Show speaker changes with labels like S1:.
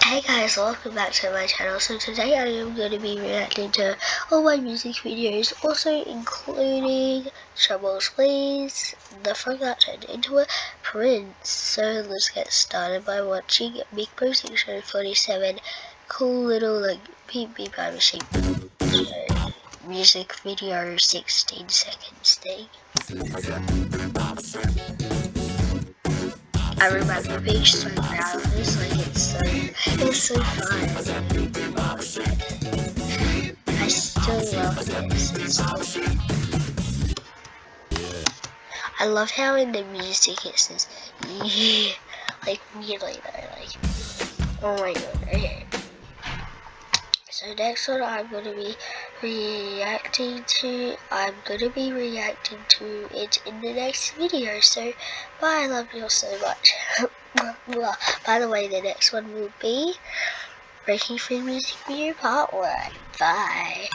S1: Hey guys, welcome back to my channel. So today I am going to be reacting to all my music videos, also including Troubles Please, the From That Turned Into a Prince. So let's get started by watching Big Posting Show 47, cool little like beep beep I'm machine music video 16 seconds thing. I remember being so proud of this, like it's so fun. I still love this. It's still I love how in the music it says yeah, like really though, like oh my god. Okay. So next one I'm gonna be reacting to it in the next video. So bye, I love you all so much. By the way, the next one will be Breaking Free Music Video Part 1. Bye.